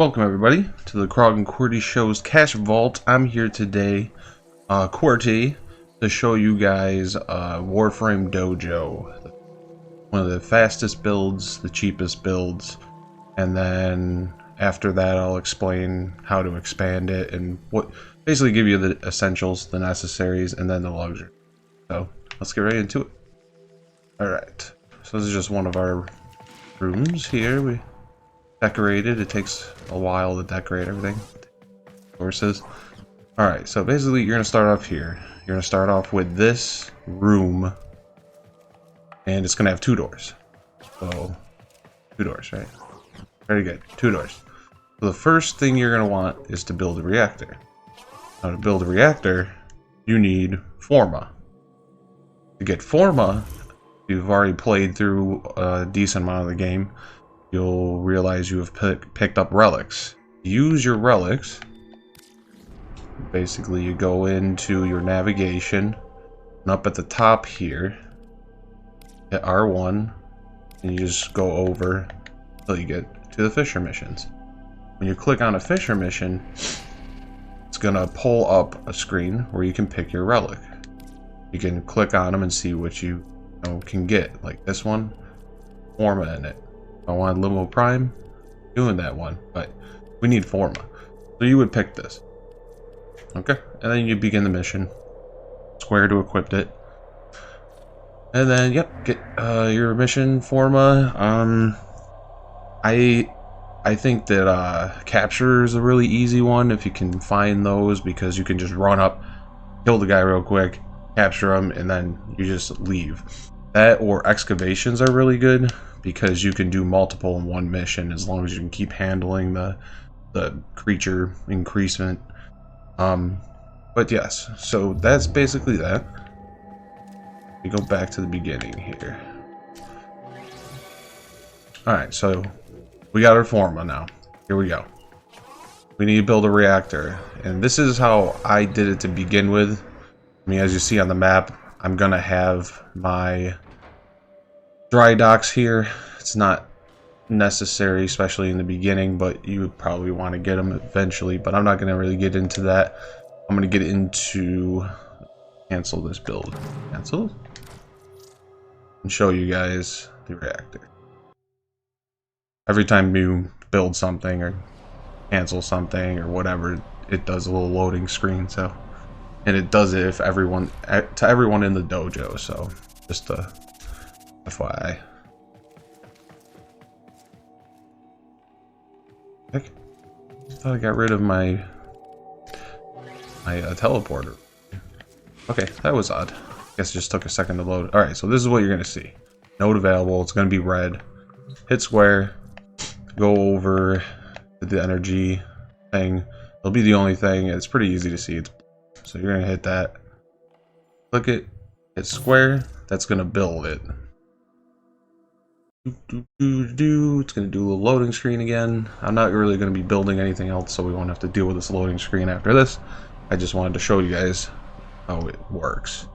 Welcome everybody to the Krog and QWERTY Show's Cash Vault. I'm here today, QWERTY, to show you guys Warframe Dojo. One of the fastest builds, the cheapest builds, and then after that I'll explain how to expand it and basically give you the essentials, the necessaries, and then the luxury. So let's get right into it. Alright, so this is just one of our rooms here. We decorated. It takes a while to decorate everything. Courses. Alright, so basically you're gonna start off here. You're gonna start off with this room, and it's gonna have 2 doors. So 2 doors, right? Very good. 2 doors. So the first thing you're gonna want is to build a reactor. Now to build a reactor, you need FORMA. To get FORMA, if you've already played through a decent amount of the game, you'll realize you have picked up relics. Use your relics. Basically, you go into your navigation, and up at the top here, hit R1, and you just go over until you get to the Fisher missions. When you click on a Fisher mission, it's gonna pull up a screen where you can pick your relic. You can click on them and see what you can get. Like this one, FORMA in it. If I want Limo Prime, doing that one, but we need FORMA. So you would pick this. Okay, and then you begin the mission. Square to equip it. And then, yep, get your mission FORMA. I think that capture is a really easy one if you can find those, because you can just run up, kill the guy real quick, capture him, and then you just leave. That or excavations are really good, because you can do multiple in one mission as long as you can keep handling the creature increasement. But yes, so that's basically that. We go back to the beginning here. Alright, so we got our FORMA now. Here we go. We need to build a reactor, and this is how I did it to begin with. I mean, as you see on the map, I'm gonna have my dry docks here. It's not necessary, especially in the beginning, but you would probably want to get them eventually, but I'm not going to really get into that. I'm going to get into cancel this build, cancel, and show you guys the reactor. Every time you build something or cancel something or whatever, it does a little loading screen. So, and it does it if to everyone in the dojo. So just FYI. Heck, I thought I got rid of my teleporter. Okay, that was odd. Guess it just took a second to load. Alright, so this is what you're gonna see. Node available, it's gonna be red. Hit square, go over to the energy thing. It'll be the only thing, it's pretty easy to see. So you're gonna hit that. Click it, hit square, that's gonna build it. It's going to do a little loading screen again. I'm not really going to be building anything else, so we won't have to deal with this loading screen after this. I just wanted to show you guys how it works.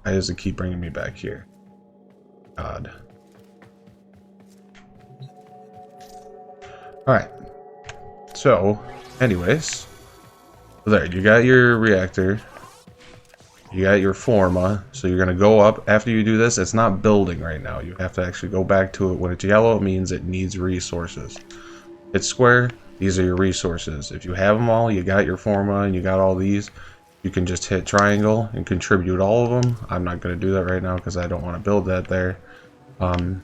Why does it keep bringing me back here? God. Alright. So, anyways. There, you got your reactor. You got your FORMA, so you're going to go up. After you do this, it's not building right now. You have to actually go back to it. When it's yellow, it means it needs resources. It's square, these are your resources. If you have them all, you got your FORMA and you got all these, you can just hit triangle and contribute all of them. I'm not going to do that right now because I don't want to build that there. But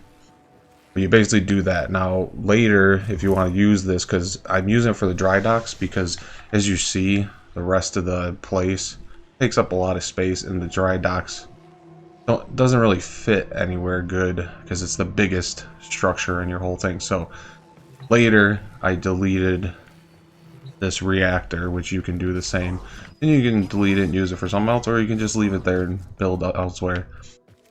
you basically do that. Now, later, if you want to use this, because I'm using it for the dry docks, because as you see, the rest of the place takes up a lot of space, and the dry docks doesn't really fit anywhere good because it's the biggest structure in your whole thing. So later I deleted this reactor, which you can do the same, and you can delete it and use it for something else, or you can just leave it there and build elsewhere.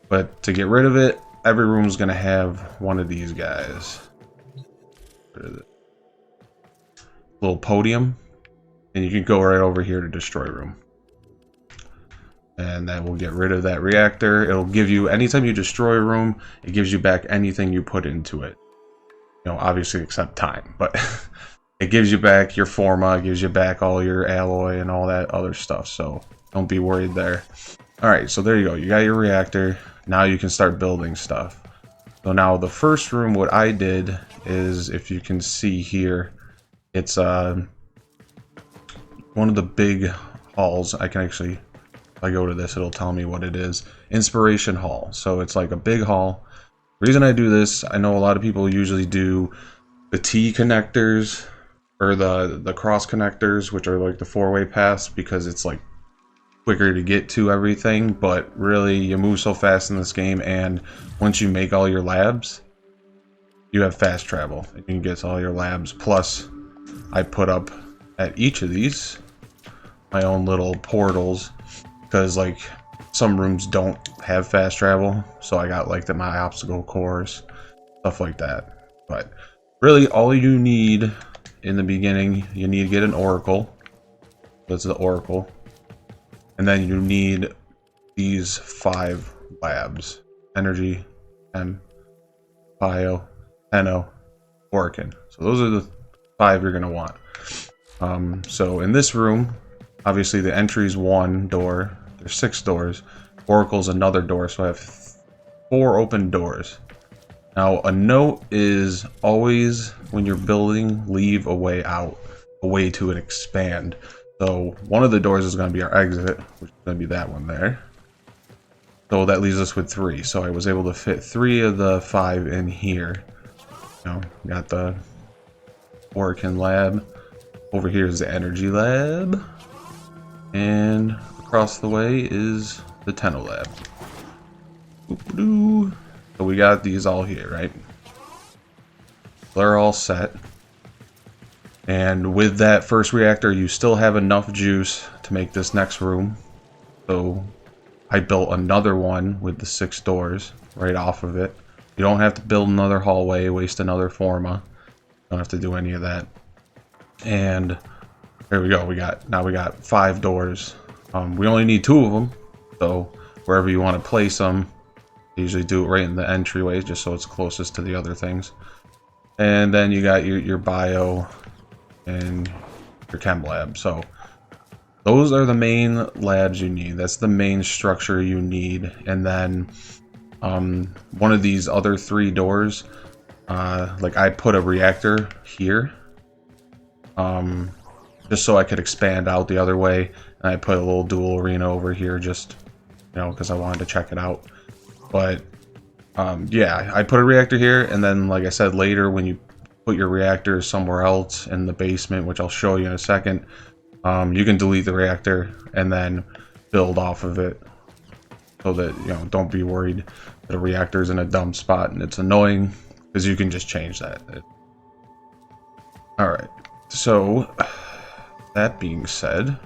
But to get rid of it, every room is going to have one of these guys. Little podium, and you can go right over here to destroy room. And that will get rid of that reactor. It'll give you, anytime you destroy a room, it gives you back anything you put into it. Obviously except time, but it gives you back your FORMA, it gives you back all your alloy and all that other stuff, so don't be worried there. Alright, so there you go. You got your reactor. Now you can start building stuff. So now the first room, what I did is, if you can see here, it's one of the big halls. I can actually, if I go to this, it'll tell me what it is. Inspiration Hall. So it's like a big hall. The reason I do this, I know a lot of people usually do the T connectors or the cross connectors, which are like the four-way paths, because it's like quicker to get to everything, but really you move so fast in this game, and once you make all your labs, you have fast travel. You can get to all your labs. Plus, I put up at each of these my own little portals, because like some rooms don't have fast travel, so I got like my obstacle course, stuff like that. But really all you need in the beginning, you need to get an oracle. That's the oracle. And then you need these 5 labs: energy, chem, bio, eno, orkin. So those are the 5 you're going to want. So in this room, obviously the entry is 1 door. There's 6 doors. Oracle's another door, so I have 4 open doors. Now a note is always, when you're building, leave a way out, a way to expand. So one of the doors is going to be our exit, which is going to be that one there. So that leaves us with 3. So I was able to fit 3 of the 5 in here. Now, got the Orkin lab. Over here is the energy lab. And across the way is the Tenno lab. So we got these all here, right? They're all set. And with that first reactor, you still have enough juice to make this next room. So I built another one with the 6 doors right off of it. You don't have to build another hallway, waste another FORMA. Don't have to do any of that. And there we go. Now we got 5 doors. We only need 2 of them. So wherever you want to place them, you usually do it right in the entryway, just so it's closest to the other things. And then you got your bio and your chem lab. So those are the main labs you need. That's the main structure you need. And then one of these other 3 doors, like I put a reactor here, just so I could expand out the other way. And I put a little dual arena over here, just, you know, because I wanted to check it out. But yeah, I put a reactor here, and then like I said, later when you put your reactor somewhere else in the basement, which I'll show you in a second, you can delete the reactor and then build off of it, so that, you know, don't be worried that a reactor is in a dumb spot and it's annoying, because you can just change that. Alright, so that being said,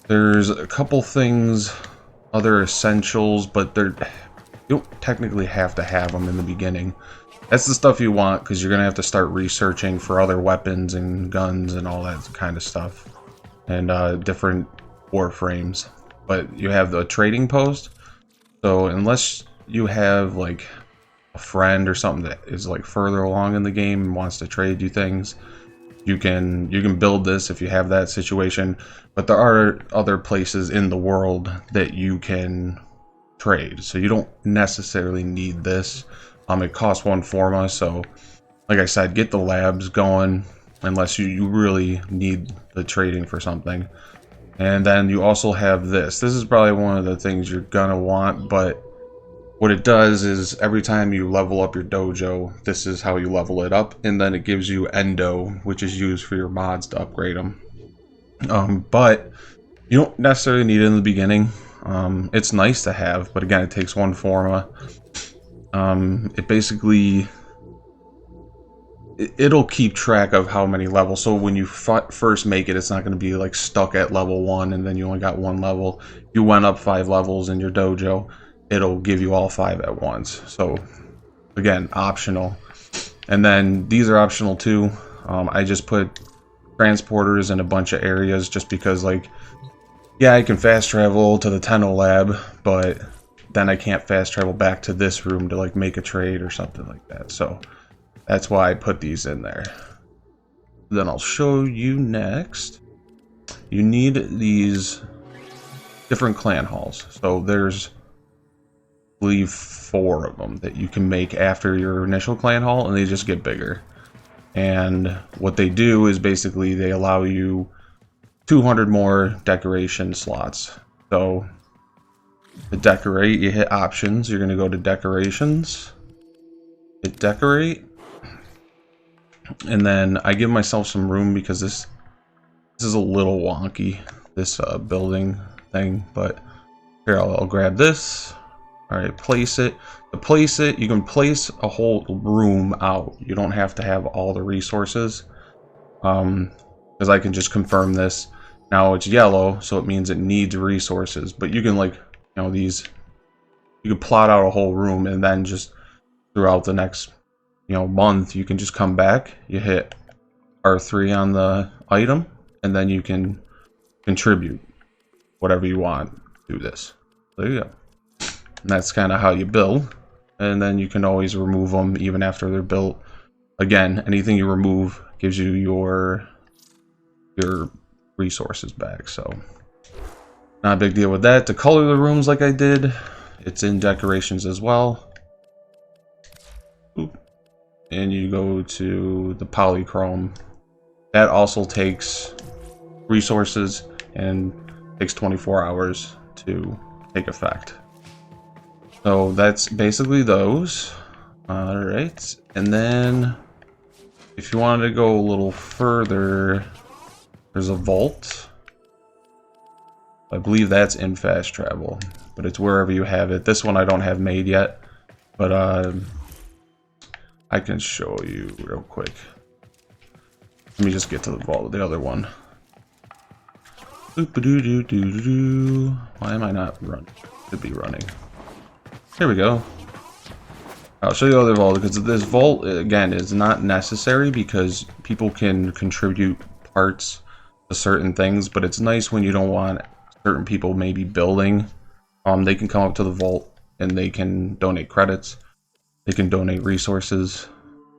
there's a couple things, other essentials, but you don't technically have to have them in the beginning. That's the stuff you want, because you're going to have to start researching for other weapons and guns and all that kind of stuff. And different Warframes. But you have the trading post. So unless you have like a friend or something that is like further along in the game and wants to trade you things, you can build this if you have that situation. But there are other places in the world that you can trade. So you don't necessarily need this. It costs 1 FORMA, so like I said, get the labs going unless you really need the trading for something. And then you also have this. This is probably one of the things you're gonna want, but what it does is every time you level up your dojo, this is how you level it up, and then it gives you endo, which is used for your mods to upgrade them. But you don't necessarily need it in the beginning. It's nice to have, but again, it takes 1 FORMA. It basically, it'll keep track of how many levels. So when you first make it, it's not going to be like stuck at level 1 and then you only got 1 level. You went up 5 levels in your dojo, it'll give you all 5 at once. So again, optional. And then these are optional too. I just put transporters in a bunch of areas just because, like, yeah, I can fast travel to the Tenno lab, but then I can't fast travel back to this room to like make a trade or something like that. So that's why I put these in there. then I'll show you next. You need these different clan halls. So there's, I believe, 4 of them that you can make after your initial clan hall, and they just get bigger. And what they do is basically they allow you 200 more decoration slots. So to decorate, you hit options. You're going to go to decorations, hit decorate, and then I give myself some room because this is a little wonky, this building thing. But here, I'll grab this. All right, place it. To place it, you can place a whole room out. You don't have to have all the resources, because I can just confirm this. Now it's yellow, so it means it needs resources. But you can, like, you know, these, you can plot out a whole room, and then just throughout the next, you know, month, you can just come back, you hit R3 on the item, and then you can contribute whatever you want to this. There you go. And that's kind of how you build. And then you can always remove them even after they're built. Again, anything you remove gives you your resources back. So not a big deal with that. To color the rooms like I did, it's in decorations as well. Oop. And you go to the polychrome. That also takes resources and takes 24 hours to take effect. So that's basically those. Alright, and then if you wanted to go a little further, there's a vault. I believe that's in fast travel, but it's wherever you have it. This one I don't have made yet, but I can show you real quick. Let me just get to the vault, the other one. Why am I not running? Should be running. Here we go. I'll show you the other vault, because this vault, again, is not necessary because people can contribute parts to certain things, but it's nice when you don't want certain people maybe building. They can come up to the vault and they can donate credits. They can donate resources.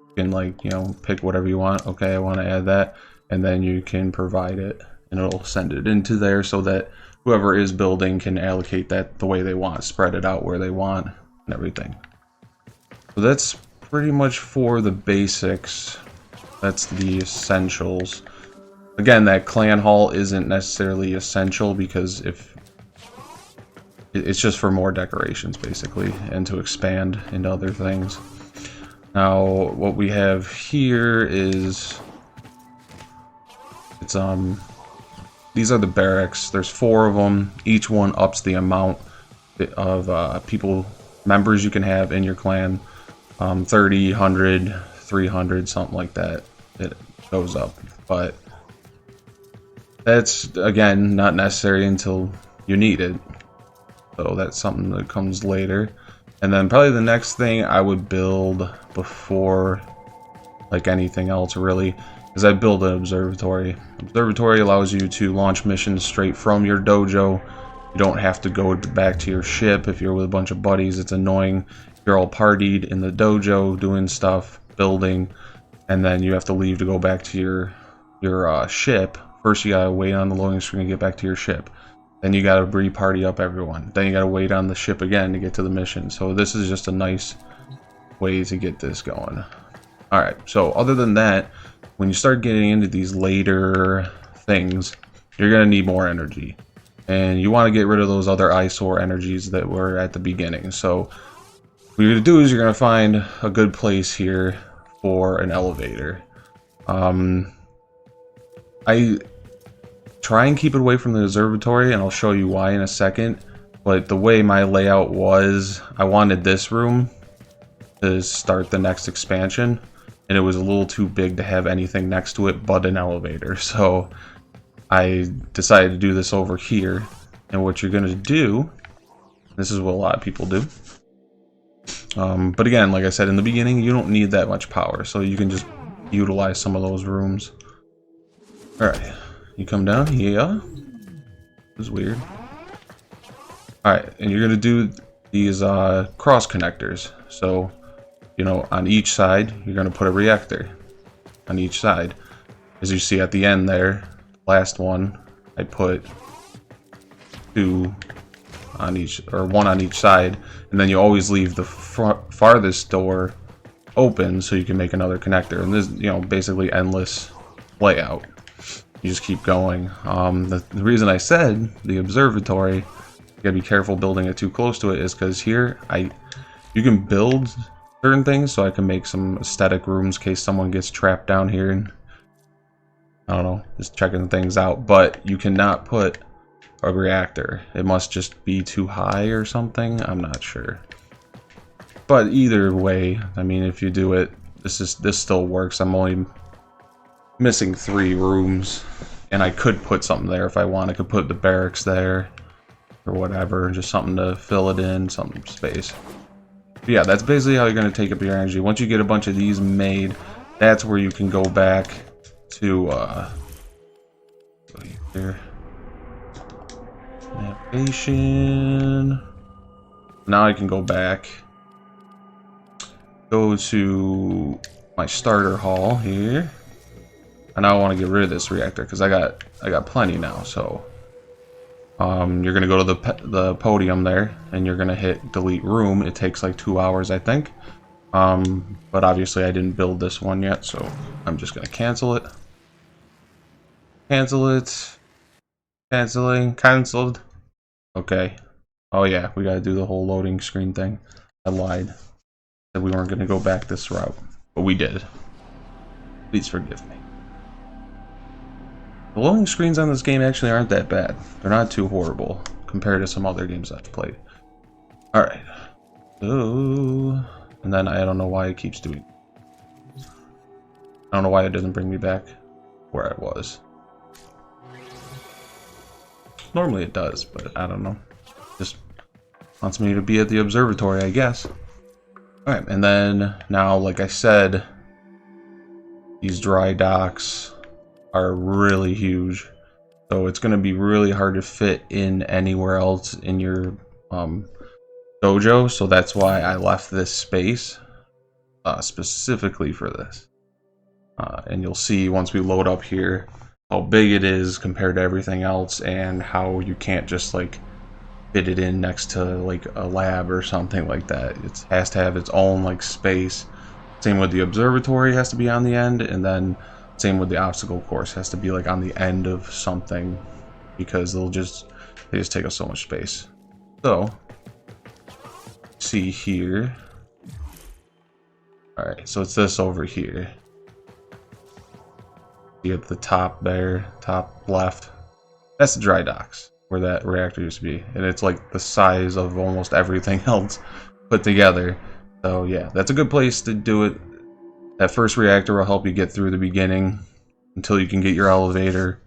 You can, like, you know, pick whatever you want. Okay, I want to add that, and then you can provide it, and it'll send it into there so that whoever is building can allocate that the way they want, spread it out where they want, and everything. So that's pretty much for the basics. That's the essentials. Again, that clan hall isn't necessarily essential because if it's just for more decorations basically, and to expand into other things. Now, what we have here is it's these are the barracks. There's 4 of them. Each one ups the amount of members you can have in your clan. 30, 100, 300, something like that. It goes up. But that's, again, not necessary until you need it. So that's something that comes later. And then probably the next thing I would build before, like, anything else really, is I build an observatory. Observatory allows you to launch missions straight from your dojo. You don't have to go back to your ship if you're with a bunch of buddies. It's annoying. You're all partied in the dojo doing stuff, building, and then you have to leave to go back to your ship. First you gotta wait on the loading screen to get back to your ship. Then you gotta re-party up everyone. Then you gotta wait on the ship again to get to the mission. So this is just a nice way to get this going. Alright, so other than that, when you start getting into these later things, you're going to need more energy. And you want to get rid of those other eyesore energies that were at the beginning. So what you're going to do is you're going to find a good place here for an elevator. I try and keep it away from the observatory, and I'll show you why in a second. But the way my layout was, I wanted this room to start the next expansion. And it was a little too big to have anything next to it but an elevator. So I decided to do this over here. And what you're going to do, this is what a lot of people do. But again, like I said in the beginning, you don't need that much power. So you can just utilize some of those rooms. Alright, you come down here. This is weird. Alright, and you're going to do these cross connectors. So, you know, on each side, you're going to put a reactor on each side. as you see at the end there, last one, I put 2 on each, or 1 on each side, and then you always leave the farthest door open so you can make another connector. And this, you know, basically endless layout. You just keep going. The reason I said the observatory, you gotta be careful building it too close to it, is because here you can build certain things, so I can make some aesthetic rooms in case someone gets trapped down here and I don't know, just checking things out. But you cannot put a reactor. It must just be too high or something. I'm not sure. But either way, I mean, if you do it, this still works. I'm only missing 3 rooms, and I could put something there if I want. I could put the barracks there or whatever, just something to fill it in, some space. But yeah, that's basically how you're going to take up your energy. Once you get a bunch of these made, that's where you can go back to here. Navigation. Now I can go back, go to my starter hall here. And I want to get rid of this reactor because I got plenty now. So you're gonna go to the podium there, and you're gonna hit delete room. It takes like 2 hours, I think. But obviously I didn't build this one yet, so I'm just gonna cancel it. Cancel it. Canceling. Cancelled. Okay. Oh yeah, we gotta do the whole loading screen thing. I lied. Said we weren't gonna go back this route, but we did. Please forgive me. The loading screens on this game actually aren't that bad. They're not too horrible compared to some other games I've played. Alright. So, and then I don't know why it keeps doing. I don't know why it doesn't bring me back where I was. Normally it does, but I don't know. Just wants me to be at the observatory, I guess. Alright, and then now, like I said, these dry docks are really huge, so it's going to be really hard to fit in anywhere else in your dojo. So that's why I left this space specifically for this, and you'll see once we load up here how big it is compared to everything else, and how you can't just like fit it in next to like a lab or something like that. It has to have its own like space. Same with the observatory, has to be on the end, and then same with the obstacle course, has to be like on the end of something, because they just take up so much space. So see here. Alright, so it's this over here. You get the top there, top left. That's the dry docks, where that reactor used to be. And it's like the size of almost everything else put together. So yeah, that's a good place to do it. That first reactor will help you get through the beginning until you can get your elevator,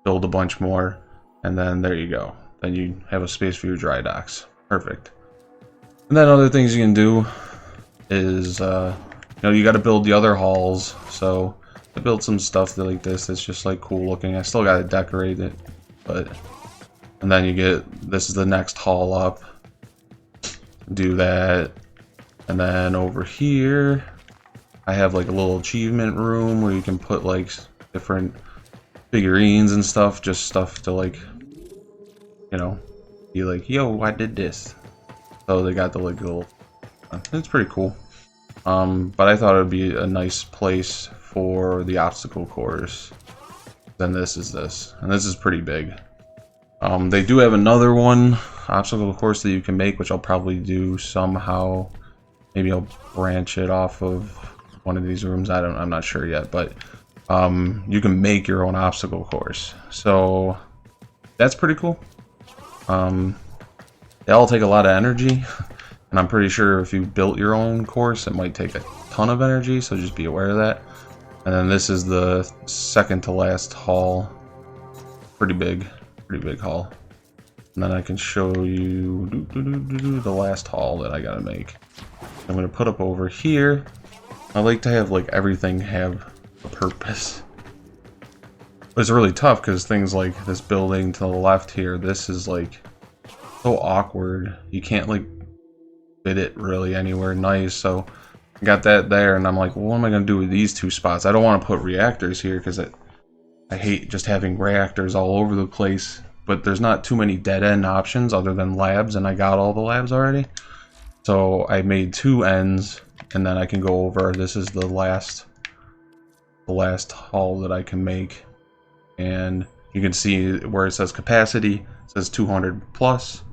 build a bunch more, and then there you go. Then you have a space for your dry docks. Perfect. And then other things you can do is, you know, you got to build the other halls. So I built some stuff like this that's just like cool looking. I still got to decorate it, but and then you get, this is the next hall up. Do that, and then over here I have like a little achievement room where you can put like different figurines and stuff, just stuff to like, you know, be like, yo, I did this. So they got the like little, it's pretty cool. But I thought it would be a nice place for the obstacle course. Then this is this, and this is pretty big. They do have another one, obstacle course, that you can make, which I'll probably do somehow. Maybe I'll branch it off of one of these rooms. I'm not sure yet, but you can make your own obstacle course, so that's pretty cool. They all take a lot of energy, and I'm pretty sure if you built your own course, it might take a ton of energy, so just be aware of that. And then this is the second to last hall. Pretty big hall. And then I can show you the last hall that I gotta make. I'm gonna put up over here. I like to have like everything have a purpose. But it's really tough because things like this building to the left here, this is like so awkward. You can't like fit it really anywhere nice. So I got that there, and I'm like, well, what am I gonna do with these two spots? I don't want to put reactors here because I hate just having reactors all over the place, but there's not too many dead-end options other than labs, and I got all the labs already. So I made 2 ends, and then I can go over. This is the last hull that I can make, and you can see where it says capacity, it says 200 plus.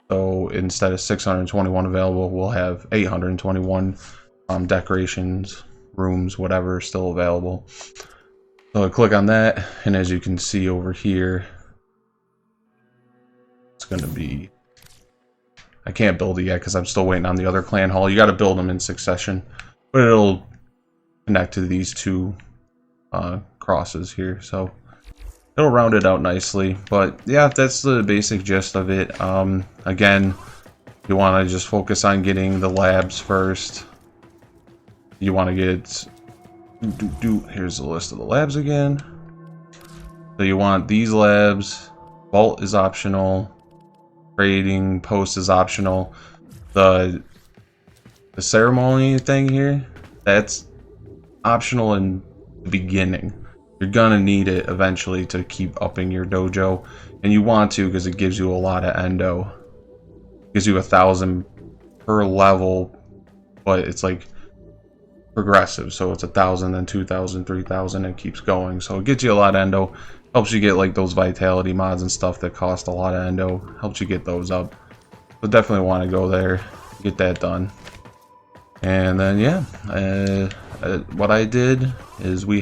So instead of 621 available, we'll have 821 decorations, rooms, whatever, still available. So I click on that, and as you can see over here, it's going to be... I can't build it yet because I'm still waiting on the other clan hall. You got to build them in succession, but it'll connect to these 2 crosses here, so it'll round it out nicely. But yeah, that's the basic gist of it. Again, you want to just focus on getting the labs first. You want to get... Here's the list of the labs again. So you want these labs. Vault is optional. Trading post is optional. The ceremony thing here, that's optional in the beginning. You're gonna need it eventually to keep upping your dojo, and you want to because it gives you a lot of endo. It gives you 1,000 per level, but it's like progressive, so it's 1,000, then 2,000, 3,000, and it keeps going. So it gets you a lot of endo. Helps you get like those vitality mods and stuff that cost a lot of endo. Helps you get those up. So definitely want to go there, get that done. And then yeah, what I did is we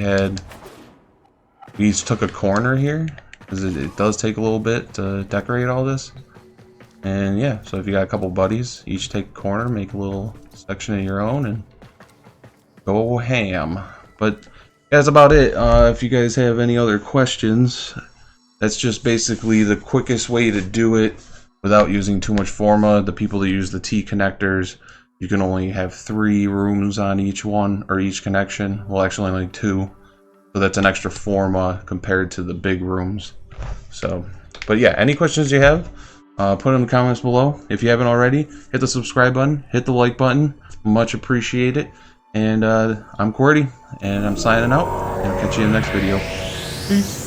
each took a corner here, because it does take a little bit to decorate all this. And yeah, so if you got a couple buddies, each take a corner, make a little section of your own, and go ham. But that's about it. If you guys have any other questions, that's just basically the quickest way to do it without using too much FORMA. The people that use the T connectors, you can only have 3 rooms on each one, or each connection. Well, actually only 2. So that's an extra FORMA compared to the big rooms. So, but yeah, any questions you have, put them in the comments below. If you haven't already, hit the subscribe button, hit the like button. Much appreciated. And I'm QWERTY, and I'm signing out, and I'll catch you in the next video. Peace.